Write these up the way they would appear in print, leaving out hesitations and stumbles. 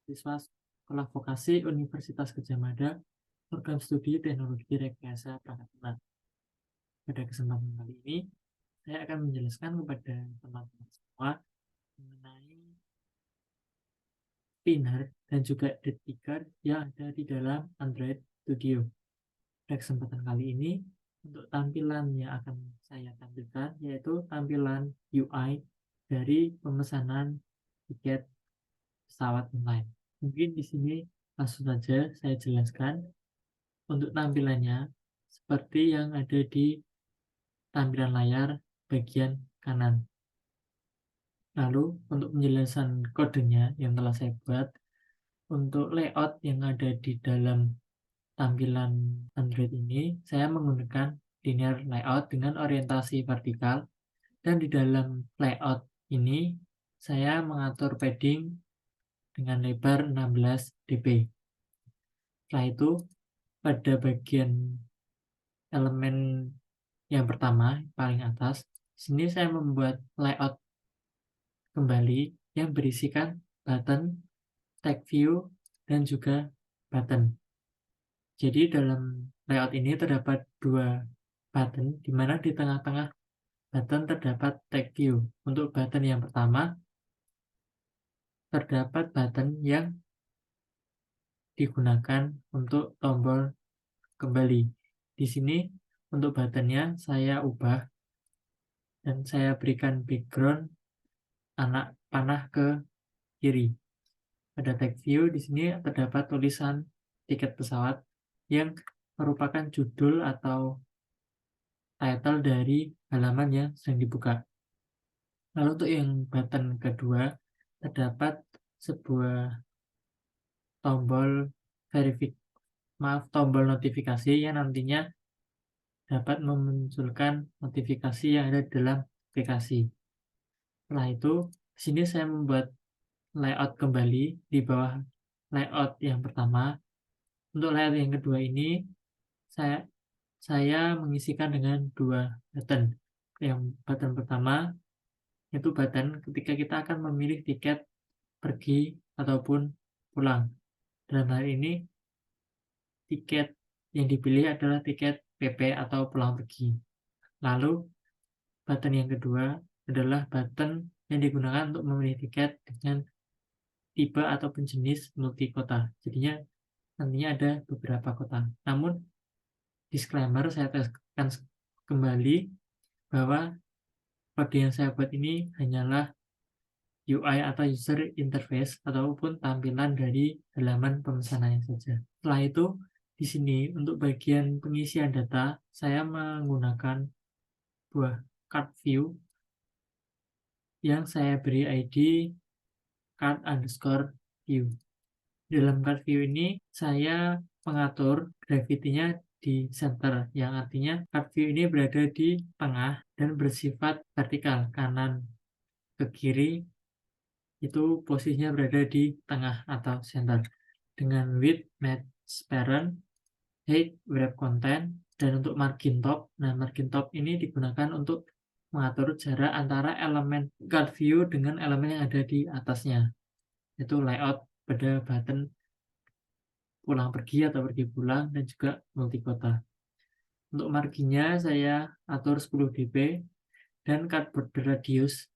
siswa Sekolah Vokasi Universitas Gadjah Mada, Program Studi Teknologi Rekayasa Perangkat Lunak. Pada kesempatan kali ini, saya akan menjelaskan kepada teman-teman semua mengenai spinner dan juga detrigger yang ada di dalam Android Studio. Pada kesempatan kali ini, untuk tampilan yang akan saya tampilkan yaitu tampilan UI dari pemesanan tiket pesawat online. Mungkin di sini langsung saja saya jelaskan untuk tampilannya seperti yang ada di tampilan layar bagian kanan. Lalu untuk penjelasan kodenya yang telah saya buat, untuk layout yang ada di dalam tampilan Android ini, saya menggunakan linear layout dengan orientasi vertikal, dan di dalam layout ini saya mengatur padding dengan lebar 16 dp. Setelah itu, pada bagian elemen yang pertama, paling atas, sini saya membuat layout kembali yang berisikan button, tag view, dan juga button. Jadi dalam layout ini terdapat dua button, di mana di tengah-tengah button terdapat tag view. Untuk button yang pertama, terdapat button yang digunakan untuk tombol kembali. Di sini untuk buttonnya saya ubah dan saya berikan background anak panah ke kiri. Pada tag view di sini terdapat tulisan tiket pesawat yang merupakan judul atau title dari halaman yang sedang dibuka. Lalu untuk yang button kedua, terdapat sebuah tombol tombol notifikasi yang nantinya dapat memunculkan notifikasi yang ada dalam aplikasi. Setelah itu, di sini saya membuat layout kembali di bawah layout yang pertama. Untuk layout yang kedua ini, saya mengisikan dengan dua button. Yang button pertama itu button ketika kita akan memilih tiket pergi ataupun pulang. Dalam hal ini, tiket yang dipilih adalah tiket PP atau pulang pergi. Lalu, button yang kedua adalah button yang digunakan untuk memilih tiket dengan tipe ataupun jenis multi kota. Jadinya nantinya ada beberapa kota. Namun, disclaimer saya tegaskan kembali bahwa kode yang saya buat ini hanyalah UI atau user interface ataupun tampilan dari halaman pemesanannya saja. Setelah itu, di sini untuk bagian pengisian data, saya menggunakan buah card view yang saya beri ID card_view. Dalam card view ini, saya mengatur gravity-nya di center, yang artinya card view ini berada di tengah dan bersifat vertikal, kanan ke kiri itu posisinya berada di tengah atau center, dengan width match parent, height wrap content, dan untuk margin top. Nah, margin top ini digunakan untuk mengatur jarak antara elemen card view dengan elemen yang ada di atasnya. Itu layout pada button pulang pergi atau pergi pulang dan juga multi kota. Untuk marginnya saya atur 10 dp dan card border radius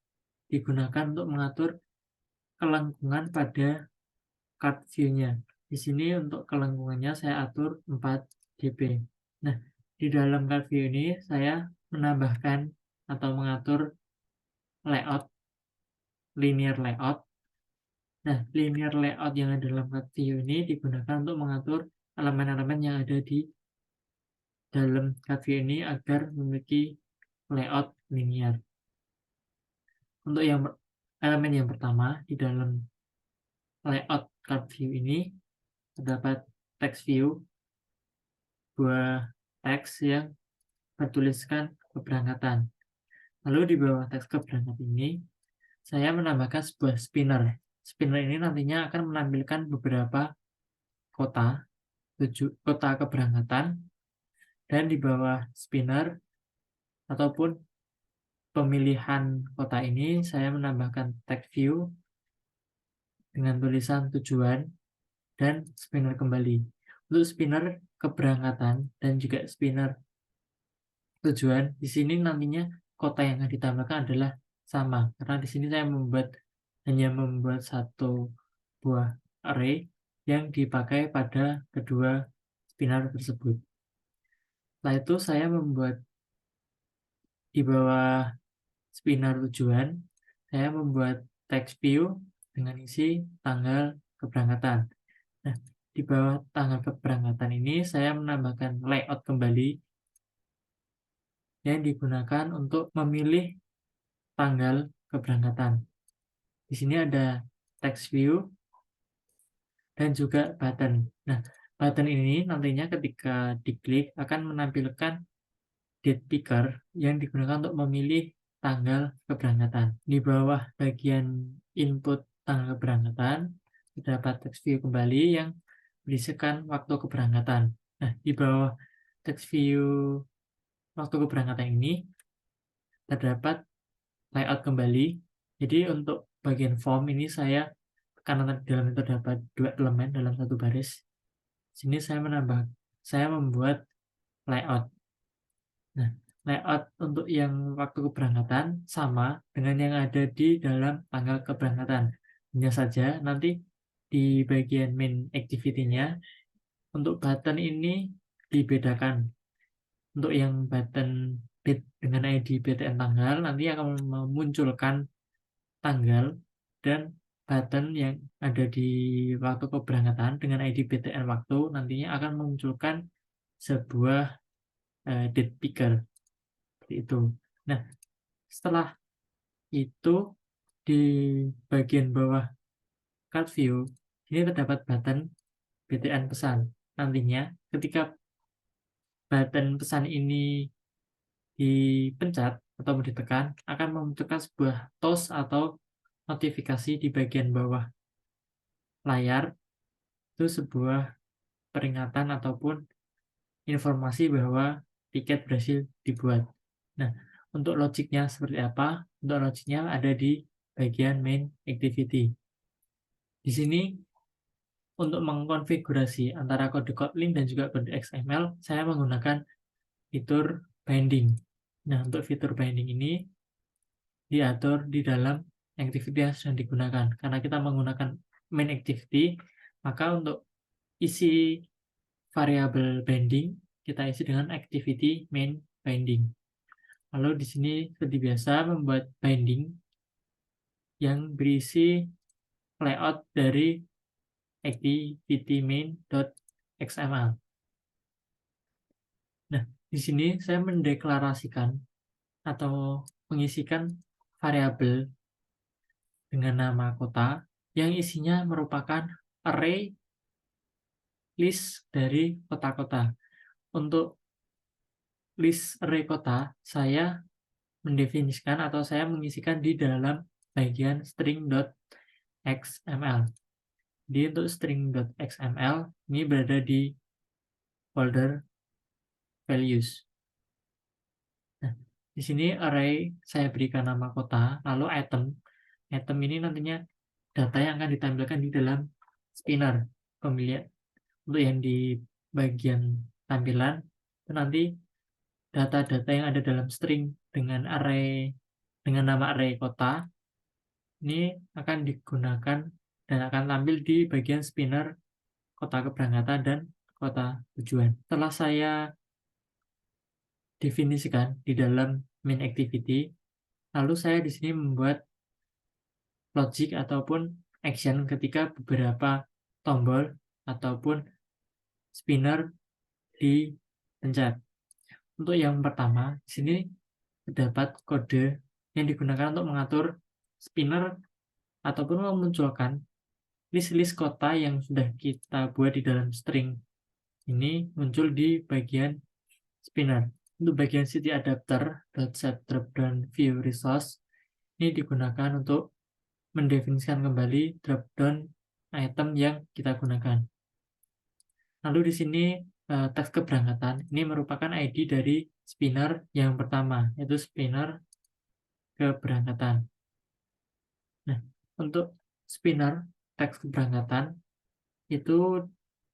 digunakan untuk mengatur kelengkungan pada card view-nya. Di sini untuk kelengkungannya saya atur 4 dp. Nah, di dalam card view ini saya menambahkan atau mengatur layout, linear layout. Nah, linear layout yang ada dalam card view ini digunakan untuk mengatur elemen-elemen yang ada di dalam card view ini agar memiliki layout linear. Untuk yang elemen yang pertama di dalam layout card view ini terdapat text view, buah teks yang bertuliskan keberangkatan. Lalu di bawah teks keberangkatan ini saya menambahkan sebuah spinner. Spinner ini nantinya akan menampilkan beberapa kota keberangkatan, dan di bawah spinner ataupun pemilihan kota ini saya menambahkan tag view dengan tulisan tujuan dan spinner kembali. Untuk spinner keberangkatan dan juga spinner tujuan, di sini nantinya kota yang akan ditambahkan adalah sama, karena di sini saya hanya membuat satu buah array yang dipakai pada kedua spinner tersebut. Setelah itu saya membuat di bawah spinner tujuan, saya membuat text view dengan isi tanggal keberangkatan. Nah, di bawah tanggal keberangkatan ini saya menambahkan layout kembali yang digunakan untuk memilih tanggal keberangkatan. Di sini ada text view dan juga button. Nah, button ini nantinya ketika diklik akan menampilkan date picker yang digunakan untuk memilih tanggal keberangkatan. Di bawah bagian input tanggal keberangkatan terdapat text view kembali yang berisikan waktu keberangkatan. Nah, di bawah text view waktu keberangkatan ini terdapat layout kembali. Jadi untuk bagian form ini karena di dalam itu terdapat dua elemen dalam satu baris. Sini saya membuat layout. Nah, layout untuk yang waktu keberangkatan sama dengan yang ada di dalam tanggal keberangkatan. Hanya saja nanti di bagian main activity-nya untuk button ini dibedakan. Untuk yang button dengan ID BTN tanggal nanti akan memunculkan tanggal, dan button yang ada di waktu keberangkatan dengan ID BTN waktu nantinya akan memunculkan sebuah date picker seperti itu. Nah, setelah itu di bagian bawah card view ini terdapat button BTN pesan. Nantinya ketika button pesan ini dipencat atau ditekan akan memunculkan sebuah toast atau notifikasi di bagian bawah layar, itu sebuah peringatan ataupun informasi bahwa tiket berhasil dibuat. Nah, untuk logiknya seperti apa? Untuk logiknya ada di bagian main activity. Di sini untuk mengkonfigurasi antara kode Kotlin dan juga kode XML, saya menggunakan fitur binding. Nah, untuk fitur binding ini diatur di dalam activity yang sedang digunakan. Karena kita menggunakan main activity, maka untuk isi variabel binding kita isi dengan activity main binding. Lalu di sini seperti biasa membuat binding yang berisi layout dari activity main.xml. Nah, di sini saya mendeklarasikan atau mengisikan variabel dengan nama kota yang isinya merupakan array list dari kota-kota. Untuk list array kota, saya mendefinisikan atau saya mengisikan di dalam bagian string.xml. Jadi untuk string.xml ini berada di folder values. Nah, di sini array saya berikan nama kota, lalu item. Item ini nantinya data yang akan ditampilkan di dalam spinner pemilihan. Untuk yang di bagian tampilan itu nanti data-data yang ada dalam string dengan nama array kota ini akan digunakan dan akan tampil di bagian spinner kota keberangkatan dan kota tujuan. Setelah saya definisikan di dalam main activity, lalu saya di sini membuat logic ataupun action ketika beberapa tombol ataupun spinner dipencet. Untuk yang pertama, di sini terdapat kode yang digunakan untuk mengatur spinner ataupun memunculkan list-list kota yang sudah kita buat di dalam string. Ini muncul di bagian spinner. Untuk bagian city adapter .set dropdown view resource ini digunakan untuk mendefinisikan kembali dropdown item yang kita gunakan. Lalu di sini teks keberangkatan ini merupakan ID dari spinner yang pertama, yaitu spinner keberangkatan. Nah, untuk spinner teks keberangkatan itu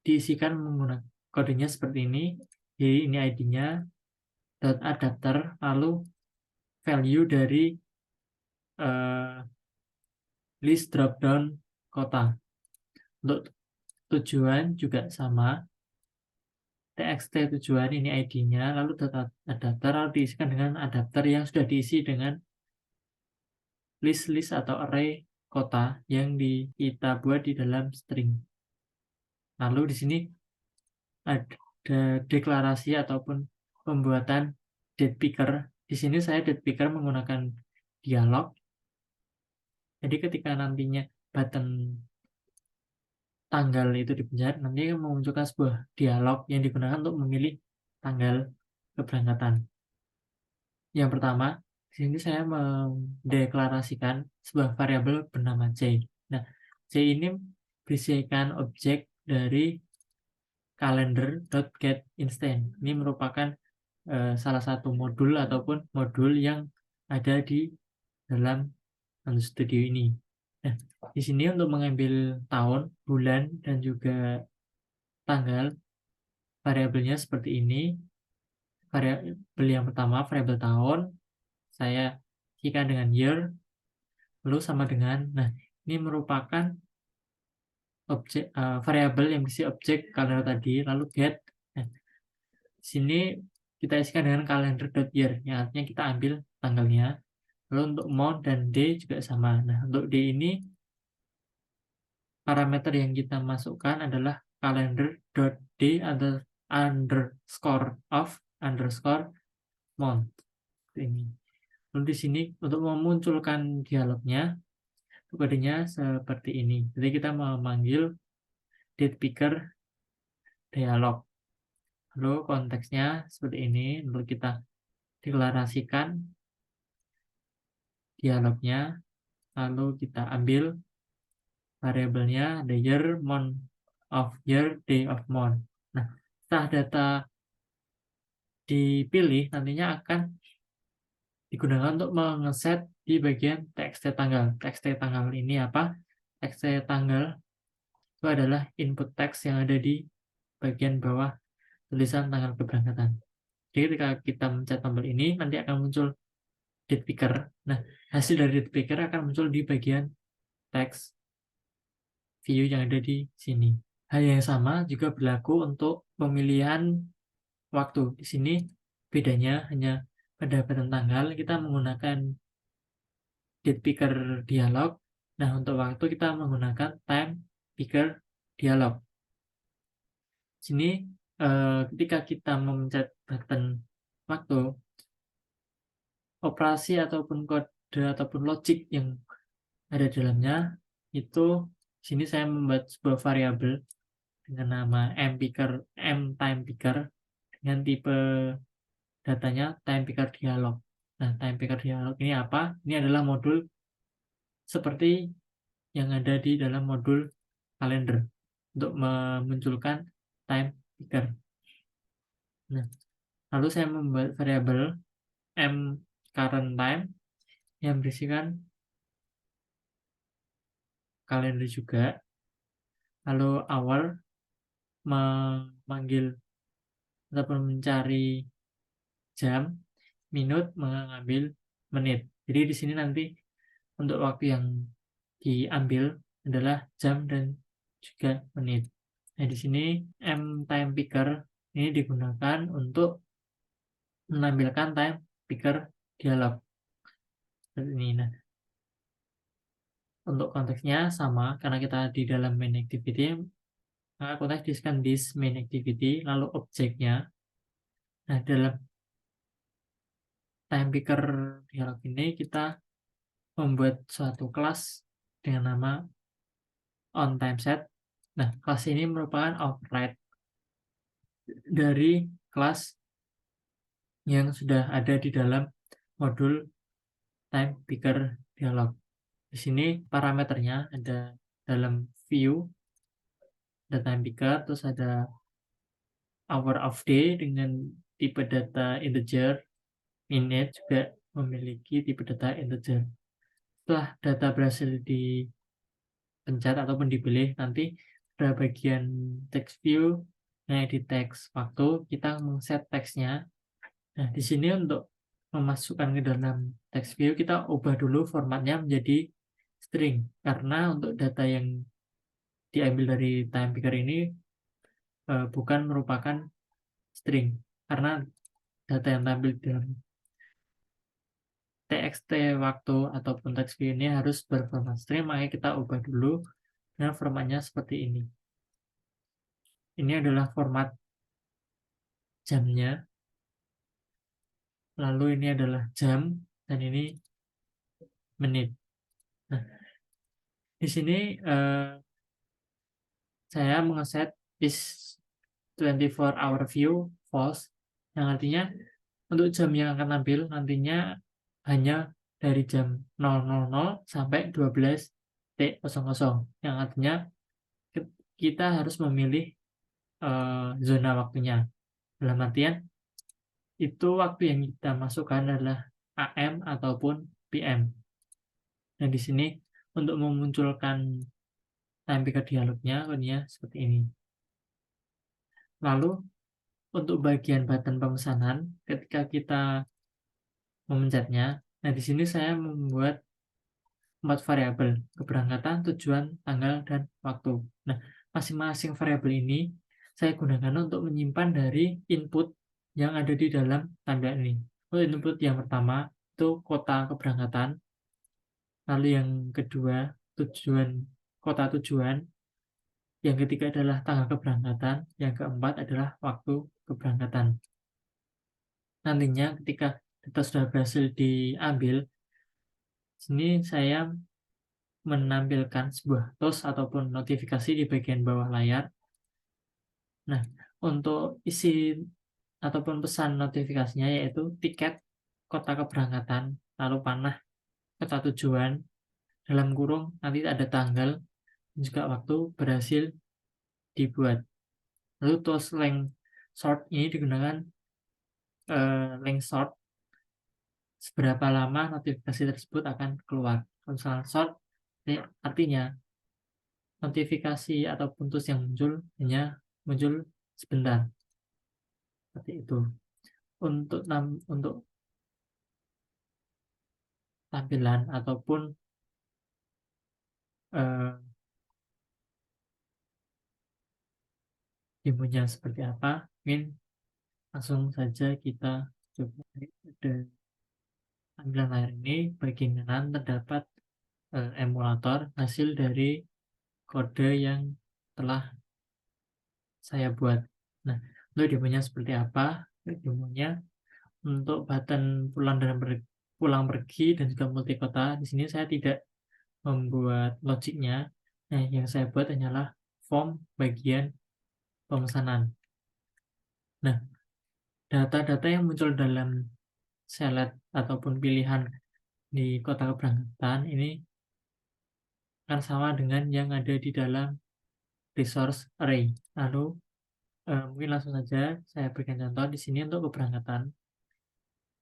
diisikan menggunakan kodenya seperti ini. Jadi ini ID-nya, .adapter, lalu value dari list dropdown kota. Untuk tujuan juga sama, txt tujuan ini ID-nya, lalu adapter, lalu diisikan dengan adapter yang sudah diisi dengan list-list atau array kota yang kita buat di dalam string. Lalu di sini ada deklarasi ataupun pembuatan date picker. Di sini saya date picker menggunakan dialog. Jadi ketika nantinya button tanggal itu dipencet, nanti akan memunculkan sebuah dialog yang digunakan untuk memilih tanggal keberangkatan. Yang pertama, di sini saya mendeklarasikan sebuah variabel bernama C. Nah, C ini berisikan objek dari calendar.getInstant. Ini merupakan salah satu modul ataupun modul yang ada di dalam Studio ini. Nah, di sini untuk mengambil tahun, bulan, dan juga tanggal, variabelnya seperti ini. Variabel yang pertama, variabel tahun, saya isikan dengan year, lalu sama dengan, nah ini merupakan objek variabel yang berisi objek kalender tadi, lalu get. Nah, di sini kita isikan dengan calendar.year, yang artinya kita ambil tanggalnya. Lalu untuk month dan day juga sama. Nah, untuk day ini parameter yang kita masukkan adalah calendar.day underscore of underscore month. Ini. Lalu di sini untuk memunculkan dialognya, kodenya seperti ini. Jadi kita memanggil date picker dialog. Lalu konteksnya seperti ini. Lalu kita deklarasikan dialognya. Lalu kita ambil variabelnya the year, month of year, day of month. Nah, setelah data dipilih, nantinya akan digunakan untuk mengeset di bagian txt tanggal. Txt tanggal ini apa? Txt tanggal itu adalah input teks yang ada di bagian bawah tulisan tanggal keberangkatan. Jadi ketika kita mencet tombol ini, nanti akan muncul date picker. Nah, hasil dari date picker akan muncul di bagian teks view yang ada di sini. Hal yang sama juga berlaku untuk pemilihan waktu. Di sini bedanya hanya pada button tanggal kita menggunakan date picker dialog. Nah, untuk waktu kita menggunakan time picker dialog. Sini ketika kita memencet button waktu, operasi ataupun kode ataupun logik yang ada di dalamnya itu sini saya membuat sebuah variabel dengan nama mTimePicker dengan tipe datanya timePicker dialog. Nah, timePicker dialog ini apa? Ini adalah modul seperti yang ada di dalam modul kalender untuk memunculkan timePicker. Nah, lalu saya membuat variabel mCurrentTime yang berisikan kalender juga. Lalu hour memanggil ataupun mencari jam, minute mengambil menit. Jadi di sini nanti untuk waktu yang diambil adalah jam dan juga menit. Nah, di sini mTimePicker ini digunakan untuk menampilkan time picker dialog. Seperti ini. Nah, untuk konteksnya sama karena kita di dalam main activity, maka konteks diisikan this main activity, lalu objeknya. Nah, dalam time picker dialog ini kita membuat suatu kelas dengan nama onTimeSet. Nah, kelas ini merupakan override dari kelas yang sudah ada di dalam modul time picker dialog. Di sini parameternya ada dalam view, ada time picker, terus ada hour of day dengan tipe data integer, minute juga memiliki tipe data integer. Setelah data berhasil pencet ataupun dipilih, nanti pada bagian text view, nah di teks waktu kita men-set teksnya. Nah, di sini untuk memasukkan ke dalam text view kita ubah dulu formatnya menjadi string, karena untuk data yang diambil dari time picker ini bukan merupakan string, karena data yang tampil dalam txt waktu ataupun text view ini harus berformat string, makanya kita ubah dulu dan formatnya seperti ini. Ini adalah format jamnya, lalu ini adalah jam, dan ini menit. Nah, di sini saya mengeset is 24-hour view false, yang artinya untuk jam yang akan tampil nantinya hanya dari jam 000 sampai 12.00, yang artinya kita harus memilih zona waktunya. Dalam artian itu waktu yang kita masukkan adalah AM ataupun PM. Nah, di sini untuk memunculkan time picker dialognya kodenya seperti ini. Lalu untuk bagian button pemesanan, ketika kita memencetnya, nah di sini saya membuat 4 variabel: keberangkatan, tujuan, tanggal, dan waktu. Nah, masing-masing variabel ini saya gunakan untuk menyimpan dari input yang ada di dalam tampilan ini. Untuk input yang pertama itu kota keberangkatan, lalu yang kedua tujuan, kota tujuan, yang ketiga adalah tanggal keberangkatan, yang keempat adalah waktu keberangkatan. Nantinya ketika data sudah berhasil diambil, sini saya menampilkan sebuah toast ataupun notifikasi di bagian bawah layar. Nah, untuk isi ataupun pesan notifikasinya yaitu tiket kota keberangkatan, lalu panah kota tujuan, dalam kurung nanti ada tanggal dan juga waktu berhasil dibuat. Lalu toast length short ini digunakan length short seberapa lama notifikasi tersebut akan keluar. Kalau short artinya notifikasi ataupun toast yang muncul hanya muncul sebentar, seperti itu. Untuk tampilan ataupun eh, demonya seperti apa, mungkin langsung saja kita coba. Ada tampilan layar ini, bagian kanan terdapat emulator hasil dari kode yang telah saya buat. Nah, untuk demonya seperti apa? Demonya untuk button pulang pergi dan juga multi kota, di sini saya tidak membuat logiknya. Nah, yang saya buat hanyalah form bagian pemesanan. Nah, data-data yang muncul dalam select ataupun pilihan di kota keberangkatan ini akan sama dengan yang ada di dalam resource array. Lalu mungkin langsung saja saya berikan contoh di sini. Untuk keberangkatan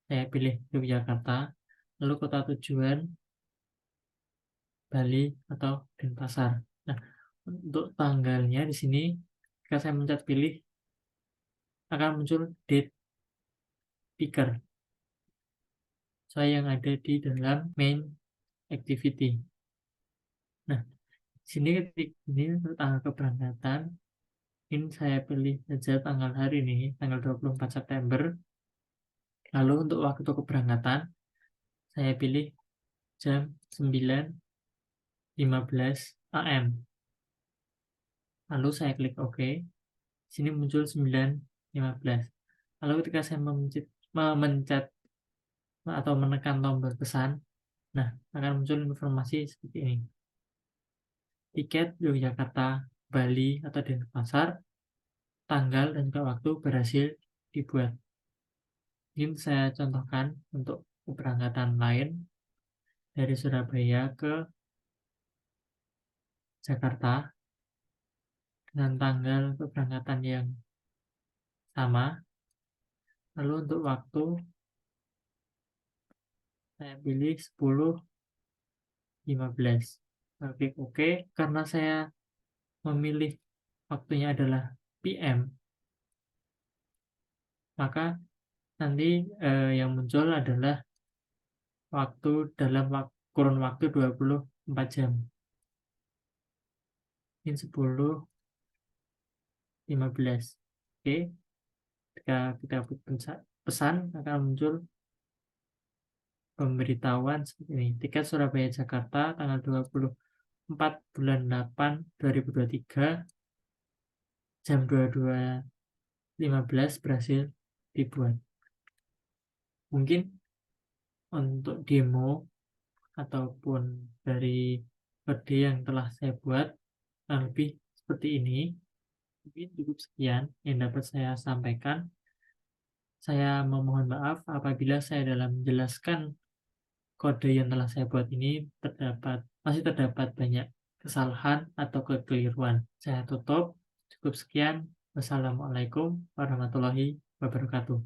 saya pilih Yogyakarta, lalu kota tujuan Bali atau Denpasar. Nah, untuk tanggalnya di sini jika saya mencet pilih akan muncul date picker yang ada di dalam main activity. Nah, sini ketik ini untuk tanggal keberangkatan, ini saya pilih saja tanggal hari ini, tanggal 24 September. Lalu untuk waktu keberangkatan, saya pilih jam 9.15 AM. Lalu saya klik OK. Sini muncul 9.15. Lalu ketika saya memencet atau menekan tombol pesan, nah akan muncul informasi seperti ini. Tiket Yogyakarta, Bali, atau Denpasar, tanggal dan juga waktu berhasil dibuat. Ini saya contohkan untuk keberangkatan lain dari Surabaya ke Jakarta dengan tanggal keberangkatan yang sama. Lalu untuk waktu saya pilih 10.15. Saya klik oke, karena saya memilih waktunya adalah PM, maka nanti, yang muncul adalah waktu dalam kurun waktu 24 jam. Ini 10.15. Oke, ketika kita pesan akan muncul pemberitahuan seperti ini. Tiket Surabaya Jakarta tanggal 24/8/2023 jam 22.15 berhasil dibuat. Mungkin untuk demo ataupun dari kode yang telah saya buat kurang lebih seperti ini. Mungkin cukup sekian yang dapat saya sampaikan. Saya memohon maaf apabila saya dalam menjelaskan kode yang telah saya buat ini masih terdapat banyak kesalahan atau kekeliruan. Saya tutup. Cukup sekian. Wassalamualaikum warahmatullahi wabarakatuh.